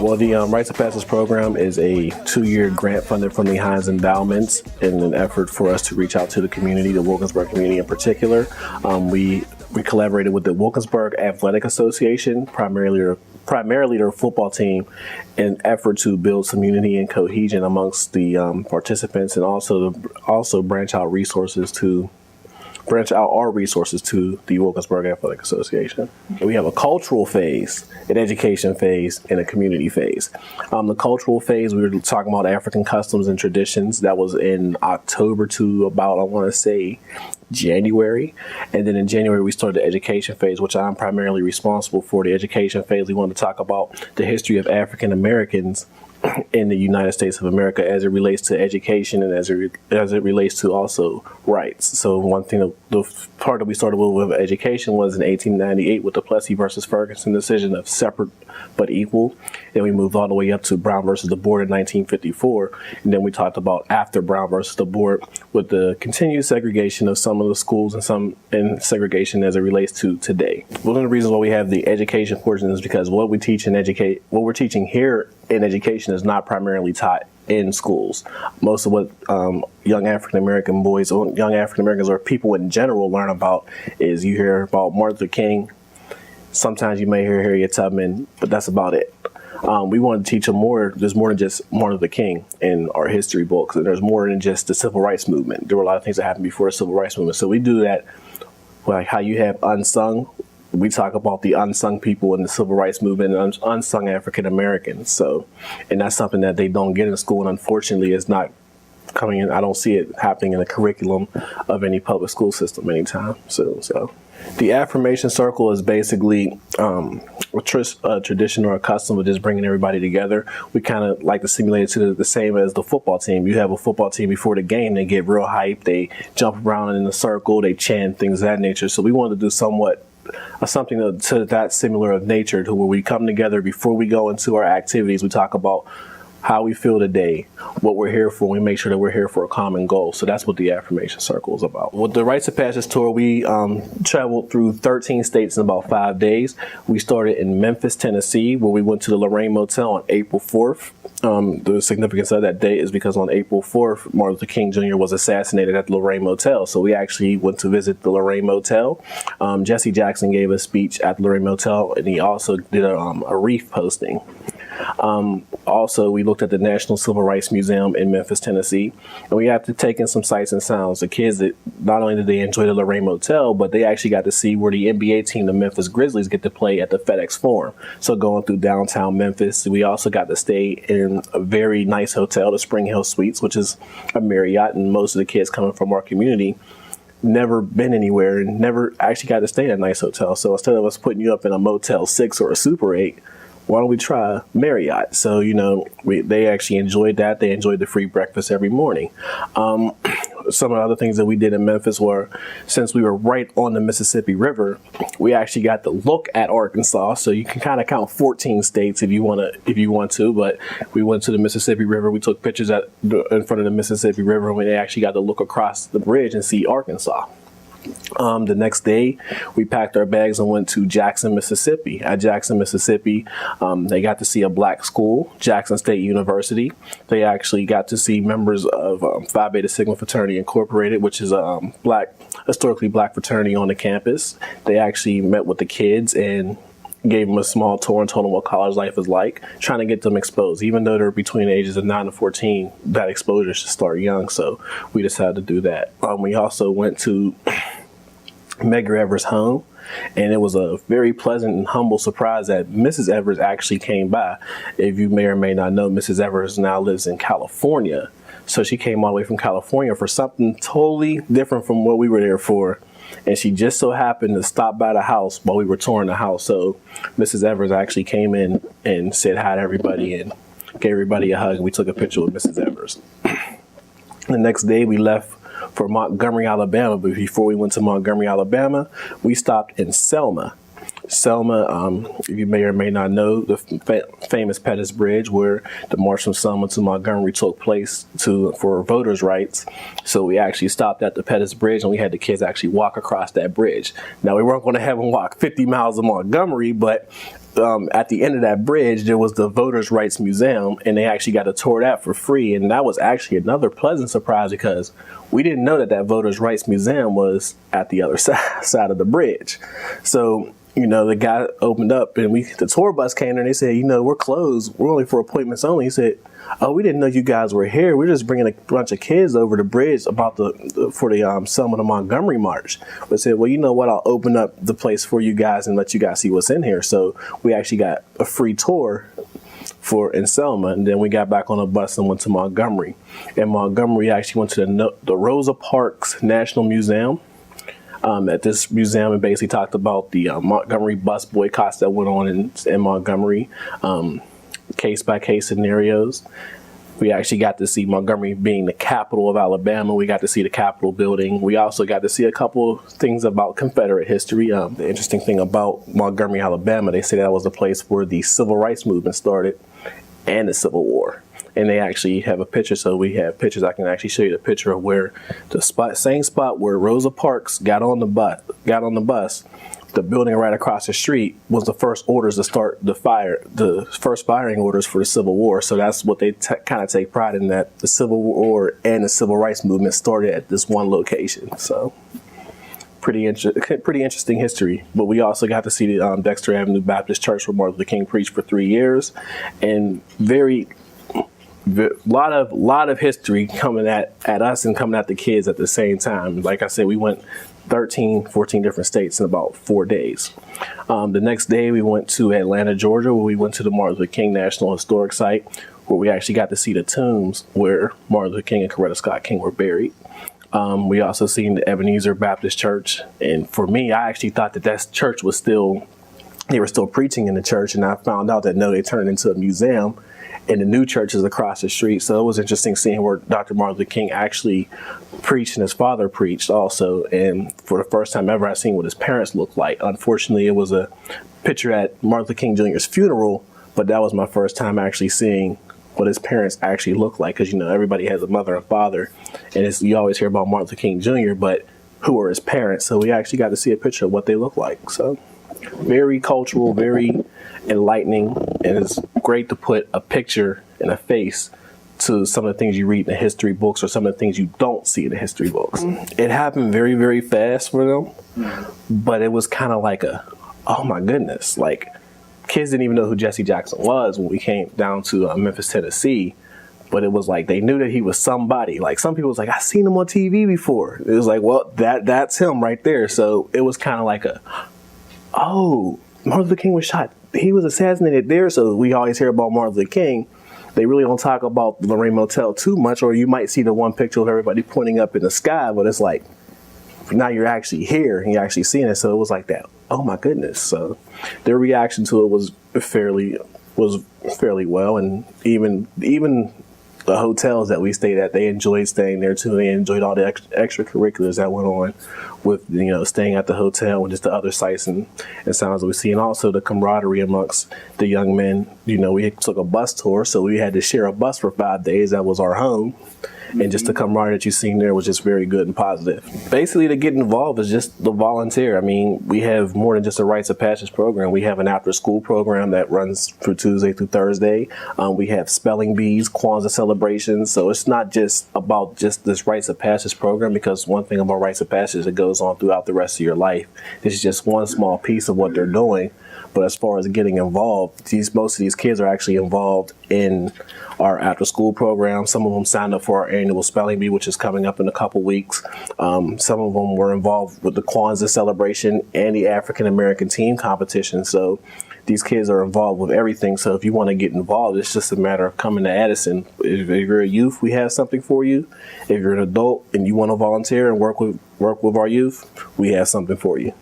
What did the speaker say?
Well, the Rites of Passage program is a 2-year grant funded from the Hines Endowments in an effort for us to reach out to the community, the Wilkinsburg community in particular. We collaborated with the Wilkinsburg Athletic Association, primarily their football team, in an effort to build some unity and cohesion amongst the participants, and also branch out our resources to the Wilkinsburg Athletic Association. We have a cultural phase, an education phase, and a community phase. The cultural phase, we were talking about African customs and traditions. That was in October to about, I want to say, January. And then in January, we started the education phase, which I'm primarily responsible for. The education phase, we want to talk about the history of African Americans in the United States of America as it relates to education and as it relates to also rights. So one thing, the part that we started with education was in 1898 with the Plessy versus Ferguson decision of separate but equal. Then we moved all the way up to Brown versus the Board in 1954. And then we talked about after Brown versus the Board with the continued segregation of some of the schools and segregation as it relates to today. One of the reasons why we have the education portion is because what we're teaching here in education is not primarily taught in schools. Most of what young African-American boys or young African-Americans or people in general learn about is you hear about Martin Luther King. Sometimes you may hear Harriet Tubman, but that's about it. We want to teach them more. There's more than just Martin Luther King in our history books, and there's more than just the civil rights movement. There were a lot of things that happened before the civil rights movement. So we do that, like how you have Unsung. We talk about the unsung people in the civil rights movement and unsung African Americans. So, and that's something that they don't get in school, and unfortunately is not coming in. I don't see it happening in the curriculum of any public school system anytime soon. So the affirmation circle is basically a tradition or a custom of just bringing everybody together. We kind of like to simulate it to the same as the football team. You have a football team before the game, they get real hyped, they jump around in a circle, they chant, things of that nature. So we wanted to do something to that similar of nature, to where we come together before we go into our activities. We talk about how we feel today, what we're here for. We make sure that we're here for a common goal. So that's what the affirmation circle is about. With the Rites of Passage tour, we traveled through 13 states in about 5 days. We started in Memphis, Tennessee, where we went to the Lorraine Motel on April 4th. The significance of that date is because on April 4th, Martin Luther King Jr. was assassinated at the Lorraine Motel. So we actually went to visit the Lorraine Motel. Jesse Jackson gave a speech at the Lorraine Motel, and he also did a wreath posting. Also, we looked at the National Civil Rights Museum in Memphis, Tennessee, and we had to take in some sights and sounds. The kids, that not only did they enjoy the Lorraine Motel, but they actually got to see where the NBA team, the Memphis Grizzlies, get to play at the FedEx Forum. So going through downtown Memphis, we also got to stay in a very nice hotel, the Spring Hill Suites, which is a Marriott, and most of the kids coming from our community never been anywhere and never actually got to stay in a nice hotel. So instead of us putting you up in a Motel 6 or a Super 8, why don't we try Marriott? So, they actually enjoyed that. They enjoyed the free breakfast every morning. Some of the other things that we did in Memphis were, since we were right on the Mississippi River, we actually got to look at Arkansas. So you can kind of count 14 states if you want to. But we went to the Mississippi River. We took pictures in front of the Mississippi River, and we actually got to look across the bridge and see Arkansas. The next day, we packed our bags and went to Jackson, Mississippi. At Jackson, Mississippi, they got to see a black school, Jackson State University. They actually got to see members of Phi Beta Sigma Fraternity Incorporated, which is a historically black fraternity on the campus. They actually met with the kids and gave them a small tour and told them what college life is like, trying to get them exposed. Even though they're between the ages of 9 and 14, that exposure should start young, so we decided to do that. We also went to Medger Evers' home, and it was a very pleasant and humble surprise that Mrs. Evers actually came by. If you may or may not know, Mrs. Evers now lives in California, so she came all the way from California for something totally different from what we were there for. And she just so happened to stop by the house while we were touring the house. So Mrs. Evers actually came in and said hi to everybody and gave everybody a hug. And we took a picture with Mrs. Evers. The next day we left for Montgomery, Alabama. But before we went to Montgomery, Alabama, we stopped in Selma. Selma, you may or may not know the famous Pettis Bridge, where the march from Selma to Montgomery took place for voters' rights. So we actually stopped at the Pettis Bridge, and we had the kids actually walk across that bridge. Now, we weren't going to have them walk 50 miles to Montgomery, but at the end of that bridge, there was the Voters' Rights Museum, and they actually got to tour that for free. And that was actually another pleasant surprise, because we didn't know that Voters' Rights Museum was at the other side of the bridge. So, the guy opened up, and the tour bus came there, and they said, we're closed. We're only for appointments only. He said, oh, we didn't know you guys were here. We're just bringing a bunch of kids over the bridge for the Selma to Montgomery march. We said, well, you know what? I'll open up the place for you guys and let you guys see what's in here. So we actually got a free tour in Selma, and then we got back on a bus and went to Montgomery. In Montgomery, we actually went to the Rosa Parks National Museum. At this museum, it basically talked about the Montgomery bus boycotts that went on in Montgomery, case-by-case scenarios. We actually got to see Montgomery being the capital of Alabama. We got to see the Capitol building. We also got to see a couple things about Confederate history. The interesting thing about Montgomery, Alabama, they say that was the place where the Civil Rights Movement started and the Civil War. And they actually have a picture, so we have pictures. I can actually show you the picture of where same spot where Rosa Parks got on the bus. The building right across the street was the first orders to start the first firing orders for the Civil War. So that's what they kind of take pride in, that the Civil War and the Civil Rights Movement started at this one location. So pretty interesting history. But we also got to see the Dexter Avenue Baptist Church, where Martin Luther King preached for 3 years, and lot of history coming at us and coming at the kids at the same time. Like I said, we went 14 different states in about 4 days. The next day we went to Atlanta, Georgia, where we went to the Martin Luther King National Historic Site, where we actually got to see the tombs where Martin Luther King and Coretta Scott King were buried. We also seen the Ebenezer Baptist Church, and for me, I actually thought that church was they were still preaching in the church, and I found out that no, they turned it into a museum, and the new church is across the street. So it was interesting seeing where Dr. Martin Luther King actually preached, and his father preached also. And for the first time ever, I seen what his parents looked like. Unfortunately, it was a picture at Martin Luther King Jr.'s funeral, but that was my first time actually seeing what his parents actually looked like. Because, everybody has a mother and father, and you always hear about Martin Luther King Jr., but who are his parents? So we actually got to see a picture of what they look like. So very cultural, very enlightening, and it's great to put a picture and a face to some of the things you read in the history books or some of the things you don't see in the history books. It happened very, very fast for them, but it was kind of like oh my goodness, like kids didn't even know who Jesse Jackson was when we came down to Memphis, Tennessee. But it was like they knew that he was somebody. Like some people was like, I seen him on TV before. It was like, well, that's him right there. So it was kind of like oh, Martin Luther King was shot. He was assassinated there. So we always hear about Martin Luther King. They really don't talk about the Lorraine Motel too much, or you might see the one picture of everybody pointing up in the sky, but it's like, now you're actually here and you're actually seeing it. So it was like that, oh my goodness. So their reaction to it was fairly well. And even the hotels that we stayed at, they enjoyed staying there too. They enjoyed all the extracurriculars that went on with, staying at the hotel and just the other sights and sounds that we see. And also the camaraderie amongst the young men. We took a bus tour, so we had to share a bus for 5 days. That was our home. And just the camaraderie that you seen there was just very good and positive. Basically, to get involved is just the volunteer. I mean, we have more than just a rites of passage program. We have an after-school program that runs from Tuesday through Thursday. We have spelling bees, Kwanzaa celebrations. So it's not just about just this rites of passage program, because one thing about rites of passage, it goes on throughout the rest of your life. This is just one small piece of what they're doing. But as far as getting involved, most of these kids are actually involved in our after-school program. Some of them signed up for our annual spelling bee, which is coming up in a couple weeks. Some of them were involved with the Kwanzaa celebration and the African American team competition. So these kids are involved with everything. So if you want to get involved, it's just a matter of coming to Addison. If you're a youth, we have something for you. If you're an adult and you want to volunteer and work with our youth, we have something for you.